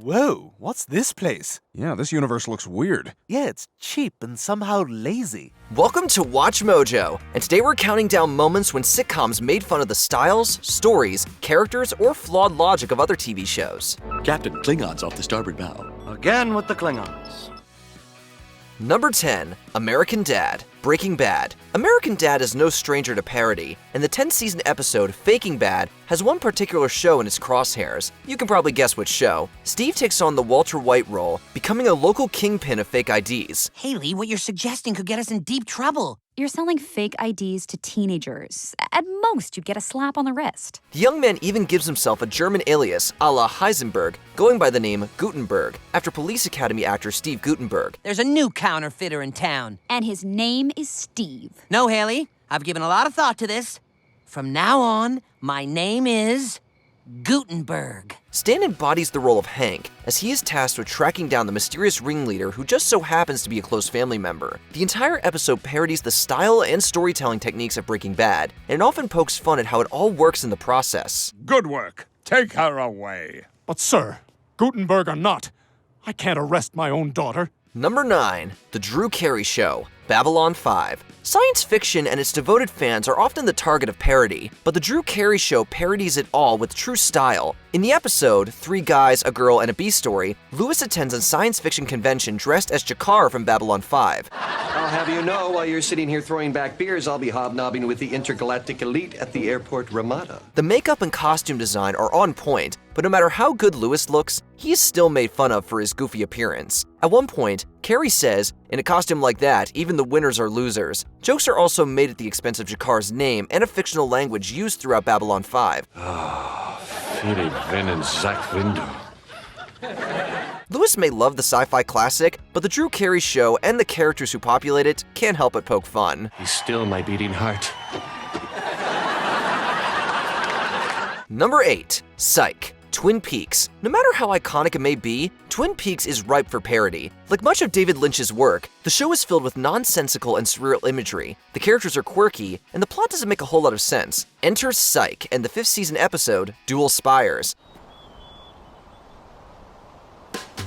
Whoa, what's this place? Yeah, this universe looks weird. Yeah, it's cheap and somehow lazy. Welcome to Watch Mojo, and today we're counting down moments when sitcoms made fun of the styles, stories, characters, or flawed logic of other TV shows. Captain, Klingons off the starboard bow. Again with the Klingons. Number 10, American Dad, Breaking Bad. American Dad is no stranger to parody, and the 10th-season episode, Faking Bad, has one particular show in its crosshairs. You can probably guess which show. Steve takes on the Walter White role, becoming a local kingpin of fake IDs. Haley, what you're suggesting could get us in deep trouble. You're selling fake IDs to teenagers. At most, you'd get a slap on the wrist. The young man even gives himself a German alias, a la Heisenberg, going by the name Gutenberg, after Police Academy actor Steve Gutenberg. There's a new counterfeiter in town. And his name is Steve. No, Haley, I've given a lot of thought to this. From now on, my name is Gutenberg. Stan embodies the role of Hank, as he is tasked with tracking down the mysterious ringleader who just so happens to be a close family member. The entire episode parodies the style and storytelling techniques of Breaking Bad, and it often pokes fun at how it all works in the process. Good work. Take her away. But sir, Gutenberg or not, I can't arrest my own daughter. Number 9, The Drew Carey Show, Babylon 5. Science fiction and its devoted fans are often the target of parody, but The Drew Carey Show parodies it all with true style. In the episode, 3 Guys, a Girl, and a Bee Story, Lewis attends a science fiction convention dressed as Jakar from Babylon 5. I'll have you know, while you're sitting here throwing back beers, I'll be hobnobbing with the intergalactic elite at the airport Ramada. The makeup and costume design are on point, but no matter how good Lewis looks, he is still made fun of for his goofy appearance. At one point, Cary says, "In a costume like that, even the winners are losers." Jokes are also made at the expense of Jakar's name and a fictional language used throughout Babylon 5. Viele Vennen sagt Window. Lewis may love the sci-fi classic, but The Drew Carey Show and the characters who populate it can't help but poke fun. He's still my beating heart. Number 8, Psych, Twin Peaks. No matter how iconic it may be, Twin Peaks is ripe for parody. Like much of David Lynch's work, the show is filled with nonsensical and surreal imagery. The characters are quirky, and the plot doesn't make a whole lot of sense. Enter Psych and the 5th season episode, Dual Spires.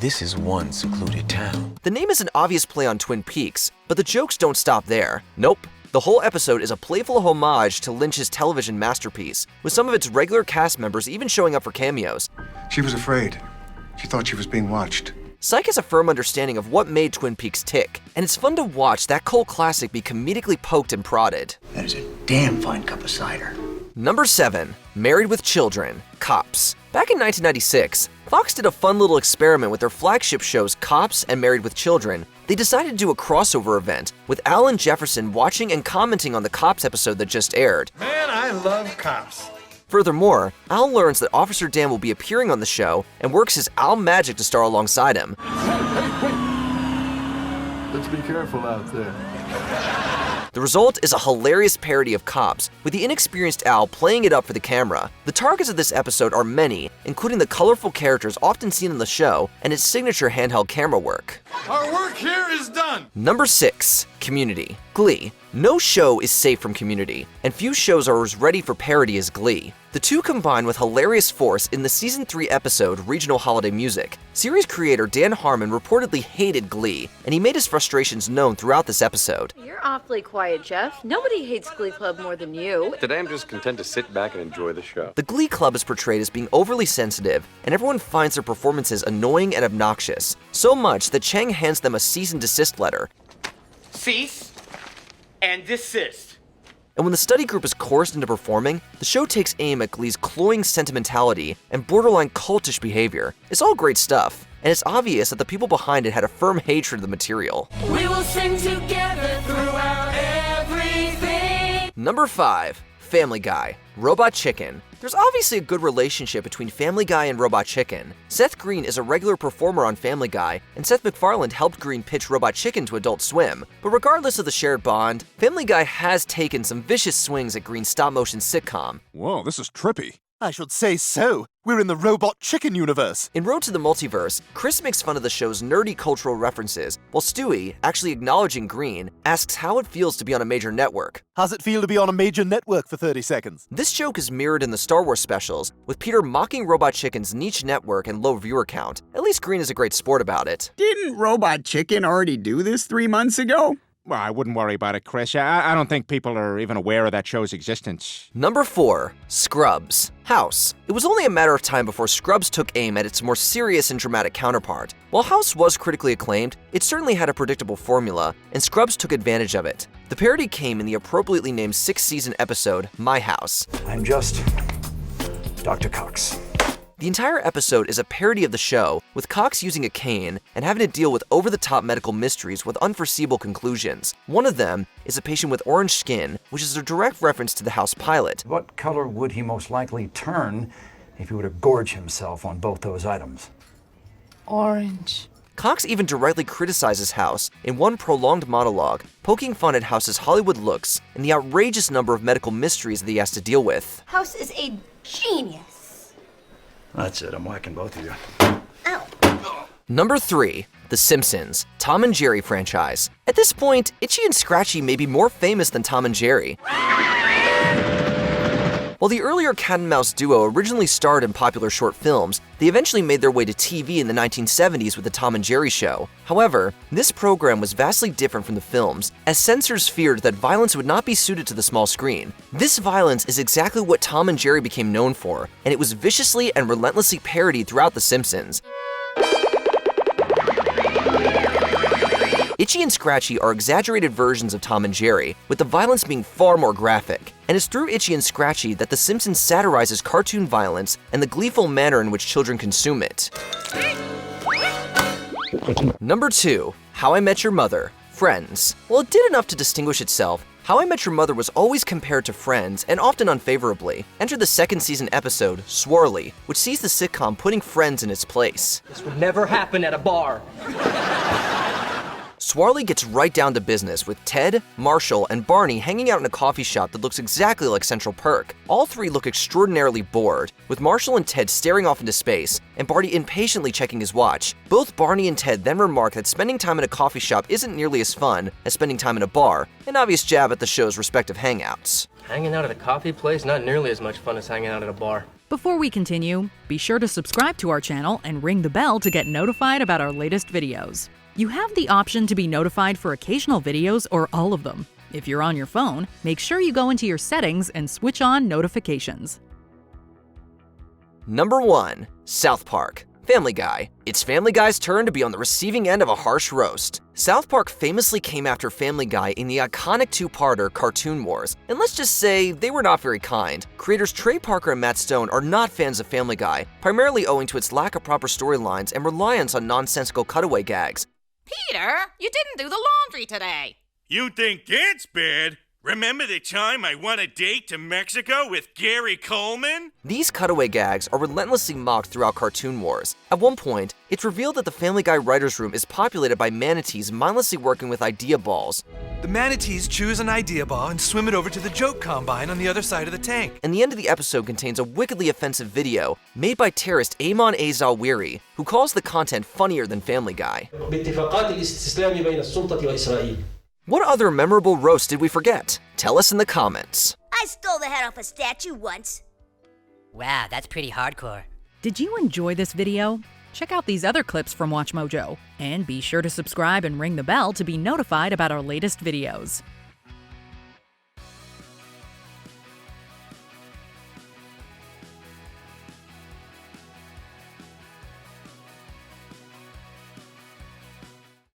This is one secluded town. The name is an obvious play on Twin Peaks, but the jokes don't stop there. Nope. The whole episode is a playful homage to Lynch's television masterpiece, with some of its regular cast members even showing up for cameos. She was afraid. She thought she was being watched. Psych has a firm understanding of what made Twin Peaks tick, and it's fun to watch that cult classic be comedically poked and prodded. That is a damn fine cup of cider. Number 7, Married with Children, Cops. Back in 1996, Fox did a fun little experiment with their flagship shows Cops and Married with Children. They decided to do a crossover event, with Al and Jefferson watching and commenting on the Cops episode that just aired. Man, I love Cops. Furthermore, Al learns that Officer Dan will be appearing on the show and works his Al magic to star alongside him. Let's be careful out there. The result is a hilarious parody of Cops, with the inexperienced Al playing it up for the camera. The targets of this episode are many, including the colorful characters often seen in the show and its signature handheld camera work. Our work here is done. Number 6, Community. Glee. No show is safe from Community, and few shows are as ready for parody as Glee. The two combine with hilarious force in the Season 3 episode, Regional Holiday Music. Series creator Dan Harmon reportedly hated Glee, and he made his frustrations known throughout this episode. You're awfully quiet, Jeff. Nobody hates Glee Club more than you. Today I'm just content to sit back and enjoy the show. The Glee Club is portrayed as being overly sensitive, and everyone finds their performances annoying and obnoxious. So much that Chang hands them a cease and desist letter. Cease and desist. And when the study group is coerced into performing, the show takes aim at Glee's cloying sentimentality and borderline cultish behavior. It's all great stuff, and it's obvious that the people behind it had a firm hatred of the material. We will sing together throughout everything. Number 5, Family Guy, Robot Chicken. There's obviously a good relationship between Family Guy and Robot Chicken. Seth Green is a regular performer on Family Guy, and Seth MacFarlane helped Green pitch Robot Chicken to Adult Swim. But regardless of the shared bond, Family Guy has taken some vicious swings at Green's stop-motion sitcom. Whoa, this is trippy. I should say so. We're in the robot chicken universe. In Road to the Multiverse, Chris makes fun of the show's nerdy cultural references, while Stewie, actually acknowledging Green, asks how it feels to be on a major network. How's it feel to be on a major network for 30 seconds? This joke is mirrored in the Star Wars specials, with Peter mocking Robot Chicken's niche network and low viewer count. At least Green is a great sport about it. Didn't Robot Chicken already do this 3 months ago? Well, I wouldn't worry about it, Chris. I don't think people are even aware of that show's existence. Number 4. Scrubs. House. It was only a matter of time before Scrubs took aim at its more serious and dramatic counterpart. While House was critically acclaimed, it certainly had a predictable formula, and Scrubs took advantage of it. The parody came in the appropriately named 6th-season episode, My House. I'm just Dr. Cox. The entire episode is a parody of the show, with Cox using a cane and having to deal with over-the-top medical mysteries with unforeseeable conclusions. One of them is a patient with orange skin, which is a direct reference to the House pilot. What color would he most likely turn if he were to gorge himself on both those items? Orange. Cox even directly criticizes House in one prolonged monologue, poking fun at House's Hollywood looks and the outrageous number of medical mysteries that he has to deal with. House is a genius. That's it, I'm whacking both of you. Number 3. The Simpsons, Tom and Jerry franchise. At this point, Itchy and Scratchy may be more famous than Tom and Jerry. While the earlier cat and mouse duo originally starred in popular short films, they eventually made their way to TV in the 1970s with the Tom and Jerry Show. However, this program was vastly different from the films, as censors feared that violence would not be suited to the small screen. This violence is exactly what Tom and Jerry became known for, and it was viciously and relentlessly parodied throughout The Simpsons. Itchy and Scratchy are exaggerated versions of Tom and Jerry, with the violence being far more graphic. And it's through Itchy and Scratchy that The Simpsons satirizes cartoon violence and the gleeful manner in which children consume it. Number 2. How I Met Your Mother. Friends. While it did enough to distinguish itself, How I Met Your Mother was always compared to Friends, and often unfavorably. Enter the 2nd season episode, Swirly, which sees the sitcom putting Friends in its place. This would never happen at a bar. Swarley gets right down to business with Ted, Marshall, and Barney hanging out in a coffee shop that looks exactly like Central Perk. All three look extraordinarily bored, with Marshall and Ted staring off into space, and Barney impatiently checking his watch. Both Barney and Ted then remark that spending time in a coffee shop isn't nearly as fun as spending time in a bar, an obvious jab at the show's respective hangouts. Hanging out at a coffee place, not nearly as much fun as hanging out at a bar. Before we continue, be sure to subscribe to our channel and ring the bell to get notified about our latest videos. You have the option to be notified for occasional videos or all of them. If you're on your phone, make sure you go into your settings and switch on notifications. Number 1. South Park. Family Guy. It's Family Guy's turn to be on the receiving end of a harsh roast. South Park famously came after Family Guy in the iconic two-parter Cartoon Wars, and let's just say they were not very kind. Creators Trey Parker and Matt Stone are not fans of Family Guy, primarily owing to its lack of proper storylines and reliance on nonsensical cutaway gags. Peter, you didn't do the laundry today. You think that's bad? Remember the time I won a date to Mexico with Gary Coleman? These cutaway gags are relentlessly mocked throughout Cartoon Wars. At one point, it's revealed that the Family Guy writer's room is populated by manatees mindlessly working with idea balls. The manatees choose an idea ball and swim it over to the joke combine on the other side of the tank. And the end of the episode contains a wickedly offensive video made by terrorist Amon A. Zawahiri, who calls the content funnier than Family Guy. What other memorable roast did we forget? Tell us in the comments. I stole the head off a statue once. Wow, that's pretty hardcore. Did you enjoy this video? Check out these other clips from WatchMojo, and be sure to subscribe and ring the bell to be notified about our latest videos.